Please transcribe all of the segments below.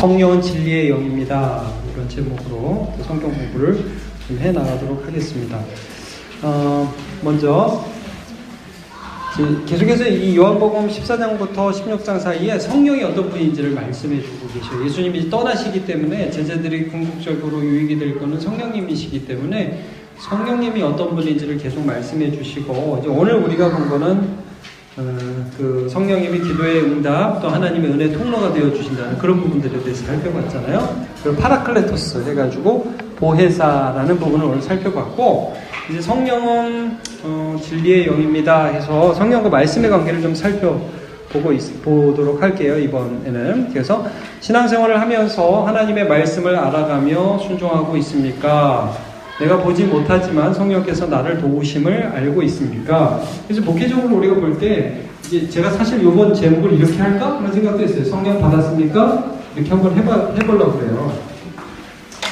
성령은 진리의 영입니다. 이런 제목으로 성경 공부를 좀 해나가도록 하겠습니다. 먼저 계속해서 이 요한복음 14장부터 16장 사이에 성령이 어떤 분인지를 말씀해 주고 계셔요. 예수님이 떠나시기 때문에 제자들이 궁극적으로 유익이 될 것은 성령님이시기 때문에 성령님이 어떤 분인지를 계속 말씀해 주시고, 이제 오늘 우리가 본 거는 그 성령님이 기도의 응답 또 하나님의 은혜 통로가 되어 주신다는 그런 부분들에 대해서 살펴봤잖아요. 그리고 파라클레토스 해가지고 보혜사라는 부분을 오늘 살펴봤고, 이제 성령은 진리의 영입니다 해서 성령과 말씀의 관계를 좀 살펴보도록 할게요. 이번에는. 그래서 신앙생활을 하면서 하나님의 말씀을 알아가며 순종하고 있습니까? 내가 보지 못하지만 성령께서 나를 도우심을 알고 있습니까? 그래서 목회적으로 우리가 볼 때 이제 제가 사실 이번 제목을 이렇게 할까? 그런 생각도 했어요. 성령 받았습니까? 이렇게 한번 해보려고 그래요.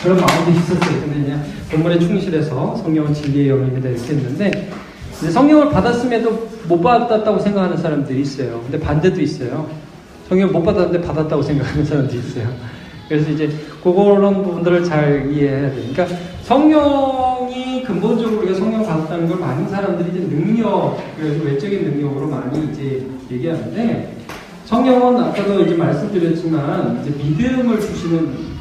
그런 마음도 있었어요. 근데 그냥 본문에 충실해서 성령은 진리의 영입니다 이렇게 했는데, 이제 성령을 받았음에도 못 받았다고 생각하는 사람들이 있어요. 근데 반대도 있어요. 성령을 못 받았는데 받았다고 생각하는 사람도 있어요. 그래서 이제 그런 부분들을 잘 이해해야 돼요. 그러니까 성령이 근본적으로 우리가 성령 받았다는 걸 많은 사람들이 이제 능력, 그래서 외적인 능력으로 많이 이제 얘기하는데, 성령은 아까도 이제 말씀드렸지만 이제 믿음을 주시는,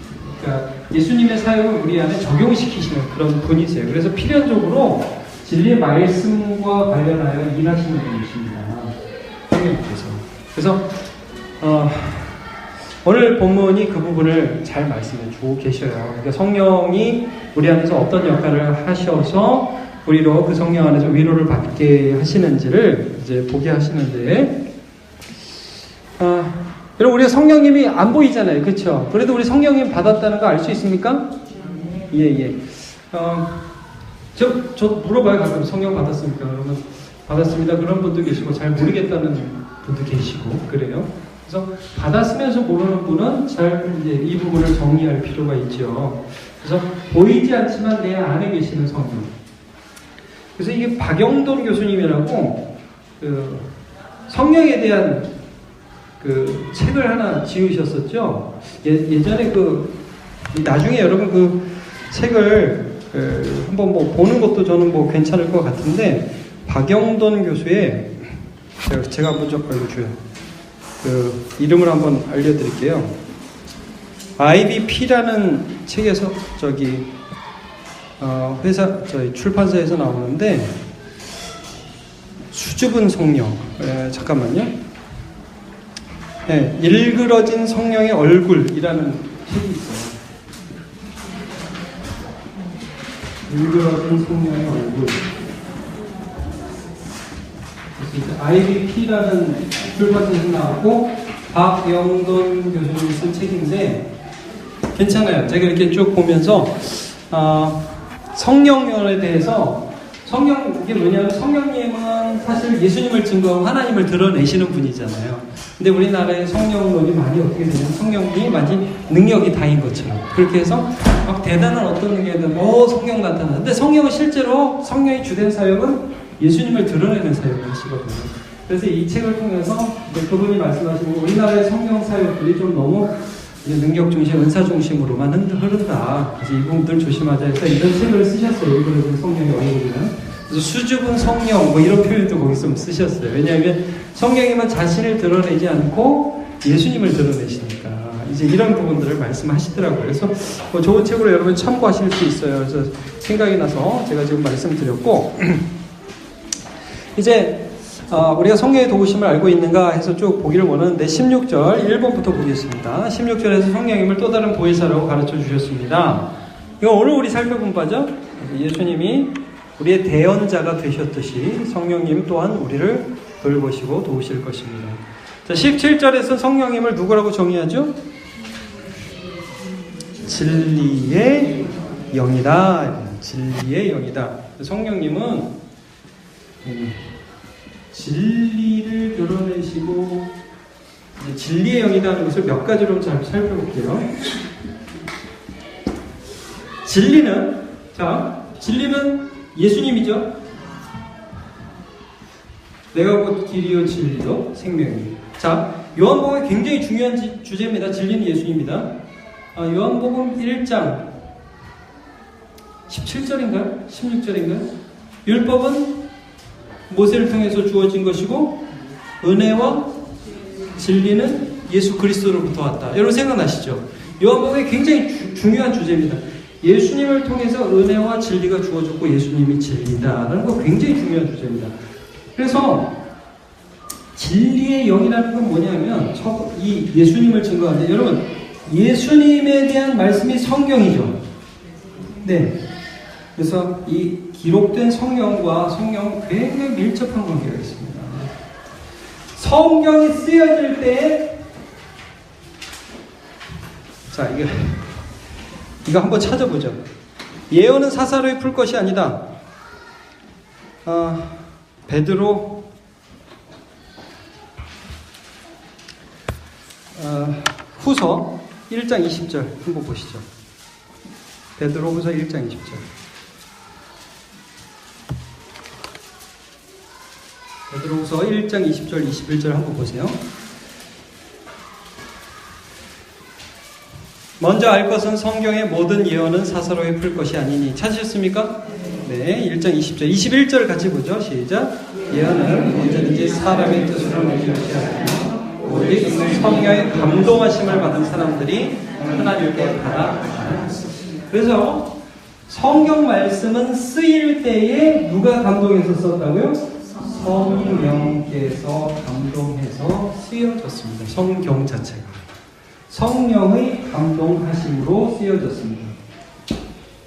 그러니까 예수님의 사역을 우리 안에 적용시키시는 그런 분이세요. 그래서 필연적으로 진리의 말씀과 관련하여 일하시는 분이십니다. 성령께서. 그래서 오늘 본문이 그 부분을 잘 말씀해 주고 계셔요. 그러니까 성령이 우리 안에서 어떤 역할을 하셔서 우리로 그 성령 안에서 위로를 받게 하시는지를 이제 보게 하시는데, 여러분, 우리가 성령님이 안 보이잖아요. 그렇죠? 그래도 우리 성령님 받았다는 거 알 수 있습니까? 예. 저 물어봐요. 가끔 성령 받았습니까? 그러면 받았습니다. 그런 분도 계시고 잘 모르겠다는 분도 계시고 그래요. 그래서 받았으면서 모르는 분은 잘 이제 이 부분을 정리할 필요가 있죠. 그래서 보이지 않지만 내 안에 계시는 성령. 그래서 이게 박영돈 교수님이라고 그 성령에 대한 그 책을 하나 지으셨었죠. 예전에 나중에 여러분 그 책을 한번 뭐 보는 것도 저는 뭐 괜찮을 것 같은데, 박영돈 교수의 제가 먼저 알려줘요. 그 이름을 한번 알려드릴게요. IBP라는 책에서 저희 출판사에서 나오는데, 수줍은 성령. 잠깐만요. 네, 일그러진 성령의 얼굴이라는 책이 있어요. 일그러진 성령의 얼굴. IBP라는 출판사에서 나왔고, 박영돈 교수님이 쓴 책인데 괜찮아요. 제가 이렇게 쭉 보면서 성령에 대해서, 이게 뭐냐면 성령님은 사실 예수님을 증거하고 하나님을 드러내시는 분이잖아요. 근데 우리나라의 성령론이 많이 어떻게 되냐면 성령이 마치 능력이 다인 것처럼 그렇게 해서 막 대단한 어떤 능력이든 성령 나타나. 근데 성령은 실제로 성령의 주된 사역은 예수님을 드러내는 사역을 하시거든요. 그래서 이 책을 통해서 그분이 말씀하시는 우리나라의 성령 사역들이 좀 너무 능력 중심, 은사 중심으로만 흐른다. 그래서 이 부분들 조심하자 해서 이런 책을 쓰셨어요. 일본에서 성령의 얼굴이는. 그래서 수줍은 성령 뭐 이런 표현도 거기서 좀 쓰셨어요. 왜냐하면 성령님은 자신을 드러내지 않고 예수님을 드러내시니까 이제 이런 부분들을 말씀하시더라고요. 그래서 뭐 좋은 책으로 여러분 참고하실 수 있어요. 그래서 생각이 나서 제가 지금 말씀드렸고, 이제 우리가 성령의 도우심을 알고 있는가 해서 쭉 보기를 원하는데 16절 1번부터 보겠습니다. 16절에서 성령님을 또 다른 보혜사라고 가르쳐 주셨습니다. 이거 오늘 우리 살펴본 바죠. 예수님이 우리의 대언자가 되셨듯이 성령님 또한 우리를 돌보시고 도우실 것입니다. 자, 17절에서 성령님을 누구라고 정의하죠? 진리의 영이다. 진리의 영이다. 성령님은 진리를 드러내시고, 진리의 영이라는 것을 몇 가지로 잘 살펴볼게요. 진리는 예수님이죠. 내가 곧 길이요 진리요 생명이에요. 자, 요한복음이 굉장히 중요한 주제입니다. 진리는 예수입니다. 요한복음 1장 17절인가요? 16절인가요? 율법은 모세를 통해서 주어진 것이고 은혜와 진리는 예수 그리스도로부터 왔다. 여러분 생각나시죠? 요한복음이 굉장히 중요한 주제입니다. 예수님을 통해서 은혜와 진리가 주어졌고 예수님이 진리다라는 거 굉장히 중요한 주제입니다. 그래서 진리의 영이라는 건 뭐냐면 이 예수님을 증거하는데 여러분 예수님에 대한 말씀이 성경이죠. 네. 그래서 이 기록된 성경과 성경은 굉장히 밀접한 관계가 있습니다. 성경이 쓰여질 때에 자 이거 한번 찾아보죠. 예언은 사사로이 풀 것이 아니다. 베드로 후서 1장 20절 한번 보시죠. 베드로 후서 1장 20절. 베드로 후서 1장 20절 21절 한번 보세요. 먼저 알 것은 성경의 모든 예언은 사사로이 풀 것이 아니니. 찾으셨습니까? 네, 1장 20절 21절 같이 보죠. 시작. 예언은 언제든지 사람의 뜻으로 내는 것이 아니라 오직 성령의 감동하심을 받은 사람들이 하나님께 받아. 그래서 성경 말씀은 쓰일 때에 누가 감동해서 썼다고요? 성령께서 감동해서 쓰여졌습니다. 성경 자체가 성령의 감동하심으로 쓰여졌습니다.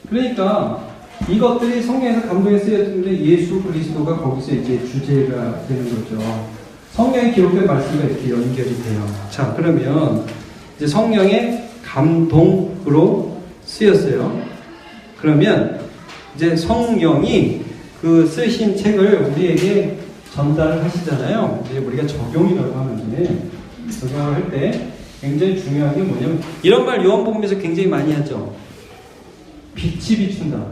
그러니까 이것들이 성령에서 감동해 쓰여졌는데 예수 그리스도가 거기서 이제 주제가 되는 거죠. 성경에 기록된 말씀과 이렇게 연결이 돼요. 자, 그러면 이제 성령의 감동으로 쓰였어요. 그러면 이제 성령이 그 쓰신 책을 우리에게 전달을 하시잖아요. 이제 우리가 적용이라고 하는데 적용을 할 때 굉장히 중요한 게 뭐냐면 이런 말 요한복음에서 굉장히 많이 하죠. 빛이 비춘다.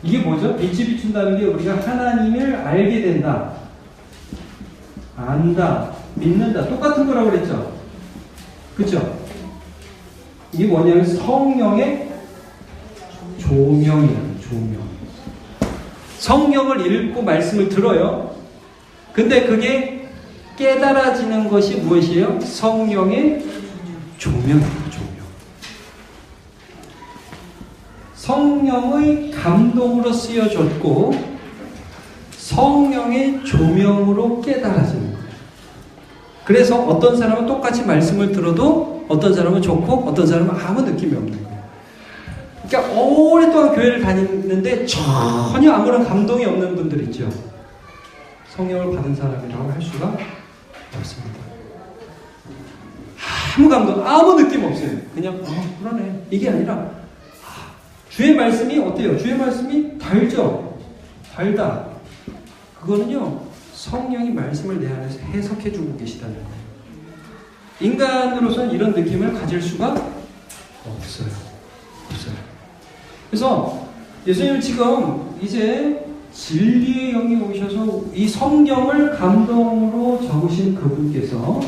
이게 뭐죠? 빛이 비춘다는 게 우리가 하나님을 알게 된다. 안다. 믿는다. 똑같은 거라고 그랬죠? 그렇죠? 이게 뭐냐면 성령의 조명이에요. 조명. 성경을 읽고 말씀을 들어요. 근데 그게 깨달아지는 것이 무엇이에요? 성령의 조명이에요. 조명. 성령의 감동으로 쓰여졌고 성령의 조명으로 깨달아지는 거예요. 그래서 어떤 사람은 똑같이 말씀을 들어도 어떤 사람은 좋고 어떤 사람은 아무 느낌이 없는 거예요. 그러니까 오랫동안 교회를 다니는데 전혀 아무런 감동이 없는 분들 있죠. 성령을 받은 사람이라고 할 수가 없습니다. 아무 감동, 아무 느낌 없어요. 그냥 그러네. 이게 아니라 주의 말씀이 어때요? 주의 말씀이 달죠? 달다. 그거는요, 성령이 말씀을 내 안에서 해석해주고 계시다는 거예요. 인간으로서는 이런 느낌을 가질 수가 없어요. 없어요. 그래서 예수님은 지금 이제 진리의 영이 오셔서 이 성경을 감동으로 적으신 그분께서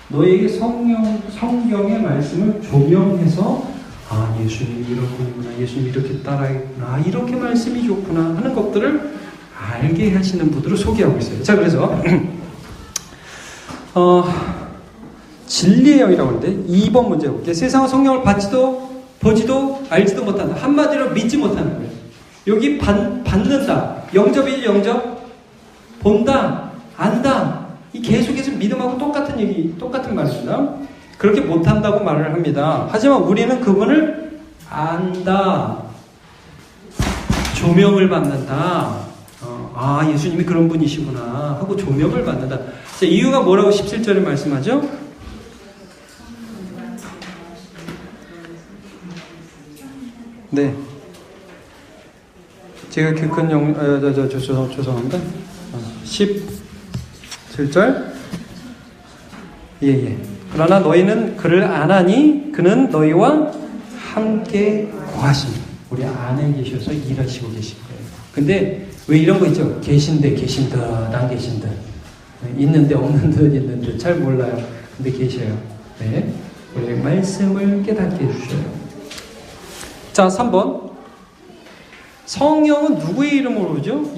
너에게 성경의 말씀을 조명해서 예수님이 이런 분이구나, 예수님이 이렇게 따라했구나, 이렇게 말씀이 좋구나 하는 것들을 알게 하시는 분으로 소개하고 있어요. 자, 그래서 진리의 영이라고 하는데 2번 문제 볼게요. 세상은 성령을 받지도 보지도 알지도 못한다. 한마디로 믿지 못하는 거예요. 여기 받는다. 영접이지 영접. 본다. 안다. 이 계속해서 믿음하고 똑같은 말입니다. 그렇게 못한다고 말을 합니다. 하지만 우리는 그분을 안다. 조명을 받는다. 예수님이 그런 분이시구나 하고 조명을 받는다. 자, 이유가 뭐라고 17절에 말씀하죠? 네. 제가 키 큰 죄송합니다. 17절. 예. 그러나 너희는 그를 아나니 그는 너희와 함께 거하십니다. 우리 안에 계셔서 일하시고 계신 거예요. 근데 왜 이런 거 있죠? 계신데 안 계신데. 있는데 없는 듯 있는 듯 잘 몰라요. 근데 계셔요. 네. 우리 말씀을 깨닫게 해주셔요. 자, 3번. 성령은 누구의 이름으로 오죠?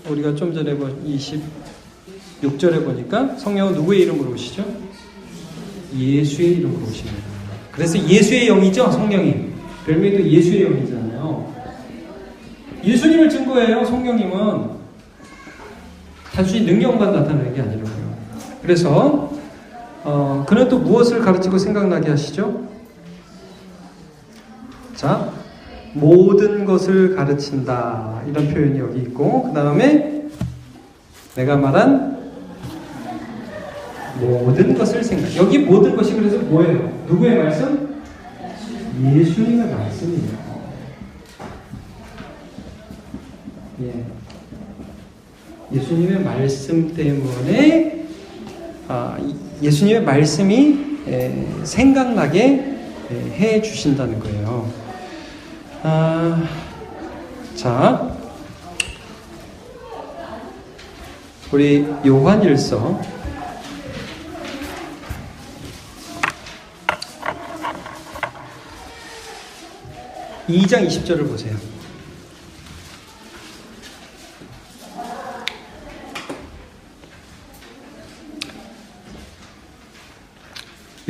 우리가 좀 전에 26절에 보니까 성령은 누구의 이름으로 오시죠? 예수의 이름으로 오십니다. 그래서 예수의 영이죠, 성령이. 별명도 예수의 영이잖아요. 예수님을 증거해요, 성령님은. 단순히 능력만 나타내는 게 아니라고요. 그래서 그는 또 무엇을 가르치고 생각나게 하시죠? 자, 모든 것을 가르친다. 이런 표현이 여기 있고, 그 다음에 내가 말한 모든 것을 생각. 여기 모든 것이 그래서 뭐예요? 누구의 말씀? 예수님의 말씀이에요. 예. 예수님의 말씀 때문에 예수님의 말씀이 생각나게 해 주신다는 거예요. 자, 우리 요한일서 2장 20절을 보세요.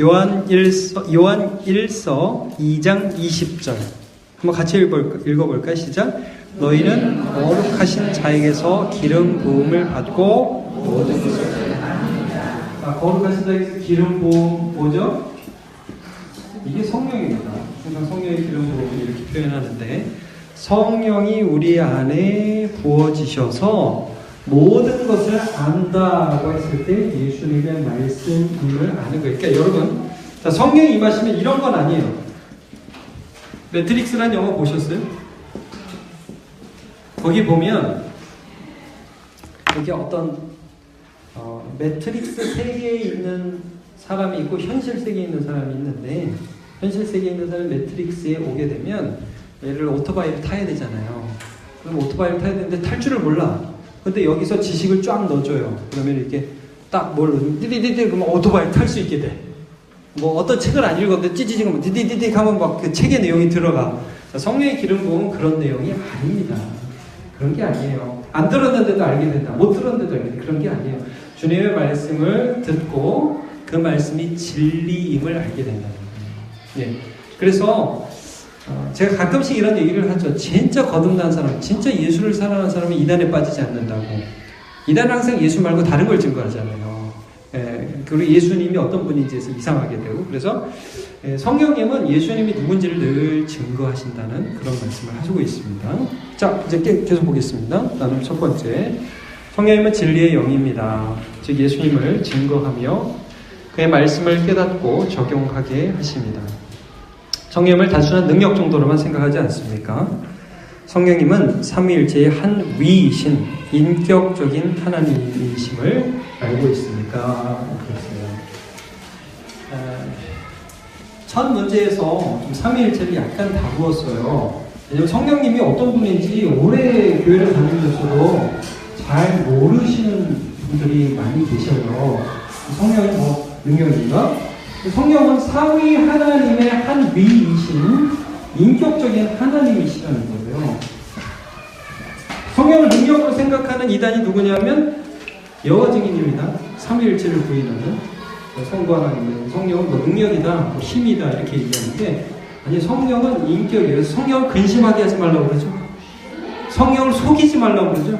요한 1서 2장 20절 한번 같이 읽어볼까요? 시작. 너희는 거룩하신 자에게서 기름 부음을 받고 모든 것을 거룩하신 자에게서 기름 부음 뭐죠? 이게 성령입니다. 항상 성령의 기름 부음을 이렇게 표현하는데 성령이 우리 안에 부어지셔서 모든 것을 안다고 했을 때 예수님의 말씀임을 아는 거예요. 그러니까 여러분, 자, 성령이 임하시면 이런 건 아니에요. 매트릭스라는 영화 보셨어요? 거기 보면 여기 어떤 매트릭스 세계에 있는 사람이 있고 현실 세계에 있는 사람이 있는데 현실 세계에 있는 사람이 매트릭스에 오게 되면 얘를 오토바이를 타야 되잖아요. 그럼 오토바이를 타야 되는데 탈 줄을 몰라. 근데 여기서 지식을 쫙 넣어줘요. 그러면 이렇게 딱 뭘 넣으면 디디디디 그러면 오토바이 탈 수 있게 돼. 뭐 어떤 책을 안 읽었는데 찌찌찌 하면 디디디디 하면 막 그 책의 내용이 들어가. 성령의 기름 부음은 그런 내용이 아닙니다. 그런 게 아니에요. 안 들었는데도 알게 된다. 못 들었는데도 알게 된다. 그런 게 아니에요. 주님의 말씀을 듣고 그 말씀이 진리임을 알게 된다는 거예요. 예. 그래서 제가 가끔씩 이런 얘기를 하죠. 진짜 거듭난 사람, 진짜 예수를 사랑하는 사람은 이단에 빠지지 않는다고. 이단은 항상 예수 말고 다른 걸 증거하잖아요. 예, 그리고 예수님이 어떤 분인지에서 이상하게 되고. 그래서 성령님은 예수님이 누군지를 늘 증거하신다는 그런 말씀을 하시고 있습니다. 자, 이제 계속 보겠습니다. 나는 첫 번째. 성령님은 진리의 영입니다. 즉 예수님을 증거하며 그의 말씀을 깨닫고 적용하게 하십니다. 성령님을 단순한 능력 정도로만 생각하지 않습니까? 성령님은 삼위일체의 한 위이신 인격적인 하나님이심을 알고 있습니까? 그렇습니다. 첫 문제에서 좀 삼위일체를 약간 다루었어요. 왜냐면 성령님이 어떤 분인지 오래 교회를 다니면서도 잘 모르시는 분들이 많이 계셔요. 성령이 뭐 능력인가? 성령은 삼위 하나님의 한 위이신 인격적인 하나님이시라는 거예요. 성령을 능력으로 생각하는 이단이 누구냐면 여호와 증인입니다. 삼위일체를 부인하는 성부 하나님은 성령은 뭐 능력이다, 뭐 힘이다 이렇게 얘기하는데 아니 성령은 인격이에요. 성령을 근심하게 하지 말라고 그러죠. 성령을 속이지 말라고 그러죠.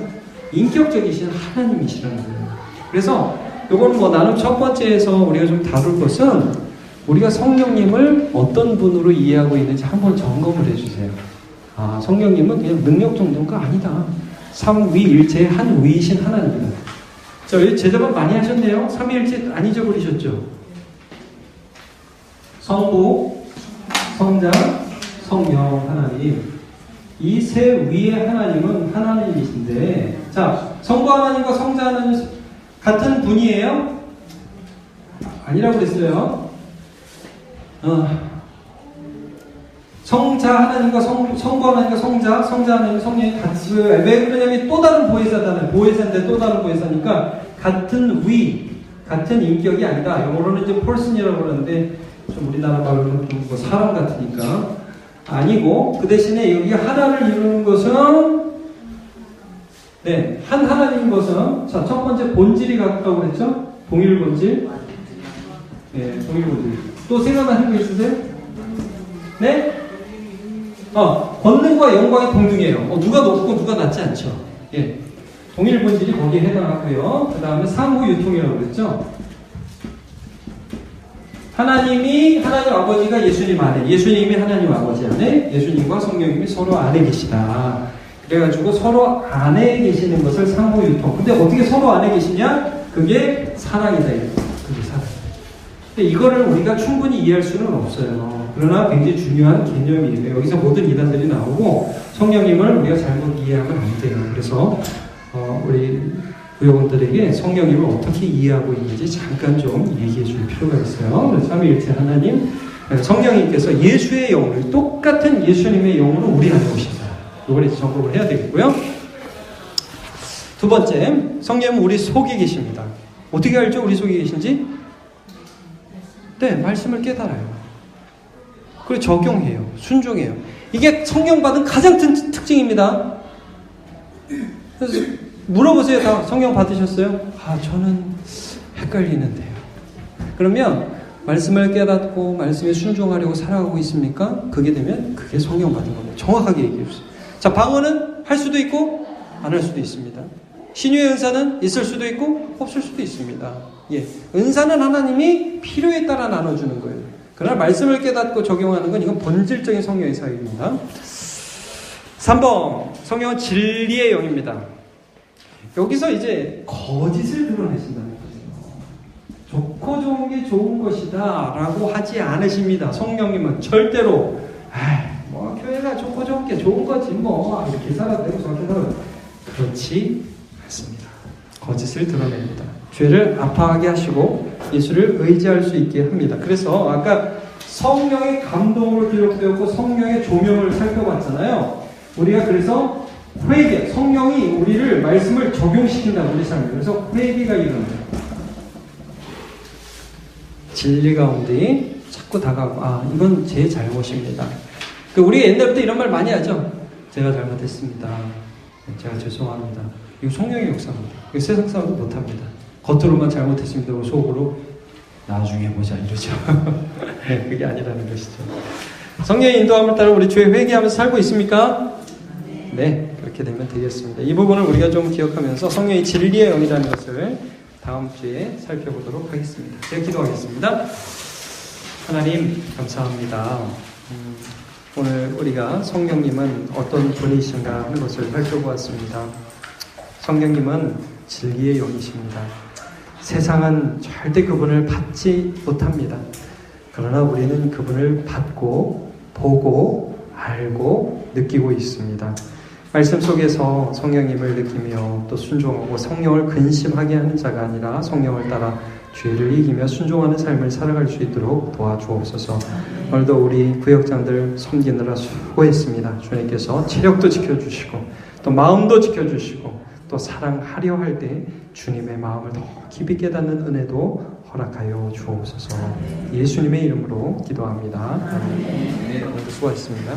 인격적이신 하나님이시라는 거예요. 그래서 이건 뭐 나는 첫 번째에서 우리가 좀 다룰 것은 우리가 성령님을 어떤 분으로 이해하고 있는지 한번 점검을 해주세요. 아, 성령님은 그냥 능력 정도가 아니다. 삼위일체의 한 위이신 하나님이다. 자, 제자만 많이 하셨네요. 삼위일체 안 잊어버리셨죠? 성부, 성자, 성령 하나님. 이 세 위의 하나님은 하나님이신데, 자, 성부 하나님과 성자 하나님 같은 분이에요? 아니라고 그랬어요. 성자 하나님과 성부 하나님과 성자 하나님, 성령이 같이 왜 그러냐면 또 다른 보혜사잖아요. 보혜사인데 또 다른 보혜사니까 같은 위, 같은 인격이 아니다. 영어로는 이제 펄슨이라고 그러는데 좀 우리나라 말로는 좀 뭐 사람 같으니까 아니고, 그 대신에 여기 하나를 이루는 것은 네, 한 하나님인 것은, 자, 첫 번째 본질이 같다고 그랬죠? 동일 본질. 네, 동일 본질. 또 생각나는 거 있으세요? 네? 권능과 영광이 동등해요. 누가 높고 누가 낮지 않죠. 예. 동일 본질이 거기에 해당하고요. 그 다음에 상호 유통이라고 그랬죠? 하나님 아버지가 예수님 안에, 예수님이 하나님 아버지 안에, 예수님과 성령님이 서로 안에 계시다. 그래가지고 서로 안에 계시는 것을 상호 유통. 근데 어떻게 서로 안에 계시냐? 그게 사랑이다. 그게 사랑. 근데 이거를 우리가 충분히 이해할 수는 없어요. 그러나 굉장히 중요한 개념이에요. 여기서 모든 이단들이 나오고 성령님을 우리가 잘못 이해하면 안 돼요. 그래서 우리 구역원들에게 성령님을 어떻게 이해하고 있는지 잠깐 좀 얘기해 줄 필요가 있어요. 삼위일체 하나님, 성령님께서 예수의 영을, 똑같은 예수님의 영으로 우리 안에 오신다. 이걸 이제 점검을 해야 되겠고요. 두 번째, 성령님은 우리 속에 계십니다. 어떻게 알죠? 우리 속에 계신지? 네, 말씀을 깨달아요. 그리고 적용해요. 순종해요. 이게 성령 받은 가장 큰 특징입니다. 그래서 물어보세요. 다 성령 받으셨어요? 저는 헷갈리는데요. 그러면 말씀을 깨닫고 말씀에 순종하려고 살아가고 있습니까? 그게 되면 그게 성령 받은 겁니다. 정확하게 얘기해 주세요. 자, 방언은 할 수도 있고 안 할 수도 있습니다. 신유의 은사는 있을 수도 있고 없을 수도 있습니다. 예, 은사는 하나님이 필요에 따라 나눠주는 거예요. 그러나 말씀을 깨닫고 적용하는 건 이건 본질적인 성령의 사역입니다. 3번, 성령은 진리의 영입니다. 여기서 이제 거짓을 드러내신다는 거죠. 좋고 좋은 게 좋은 것이다 라고 하지 않으십니다. 성령님은 절대로 뭐 교회가 좋고 좋은 게 좋은 거지 뭐 이렇게 살아도 되고 저렇게 살아도 그렇지 않습니다. 거짓을 드러냅니다. 죄를 아파하게 하시고 예수를 의지할 수 있게 합니다. 그래서 아까 성령의 감동으로 기록되었고 성령의 조명을 살펴봤잖아요. 우리가 그래서 회개, 성령이 우리를 말씀을 적용시킨다 우리 삶에. 그래서 회개가 일어나요. 진리 가운데 자꾸 다가오고 이건 제 잘못입니다. 우리가 옛날부터 이런 말 많이 하죠. 제가 잘못했습니다. 제가 죄송합니다. 이거 성령의 역사입니다. 이거 세상 사람도 못합니다. 겉으로만 잘못했습니다. 속으로 나중에 보자 이러죠. 네, 그게 아니라는 것이죠. 성령의 인도함을 따라 우리 주에 회개하면서 살고 있습니까? 네, 그렇게 되면 되겠습니다. 이 부분을 우리가 좀 기억하면서 성령의 진리의 영이라는 것을 다음 주에 살펴보도록 하겠습니다. 제가 기도하겠습니다. 하나님 감사합니다. 오늘 우리가 성령님은 어떤 분이신가 하는 것을 살펴보았습니다. 성령님은 진리의 영이십니다. 세상은 절대 그분을 받지 못합니다. 그러나 우리는 그분을 받고 보고 알고 느끼고 있습니다. 말씀 속에서 성령님을 느끼며 또 순종하고 성령을 근심하게 하는 자가 아니라 성령을 따라 죄를 이기며 순종하는 삶을 살아갈 수 있도록 도와주옵소서. 오늘도 우리 구역장들 섬기느라 수고했습니다. 주님께서 체력도 지켜주시고 또 마음도 지켜주시고 또 사랑하려 할 때 주님의 마음을 더 깊이 깨닫는 은혜도 허락하여 주옵소서. 예수님의 이름으로 기도합니다. 네, 오늘도 수고하셨습니다.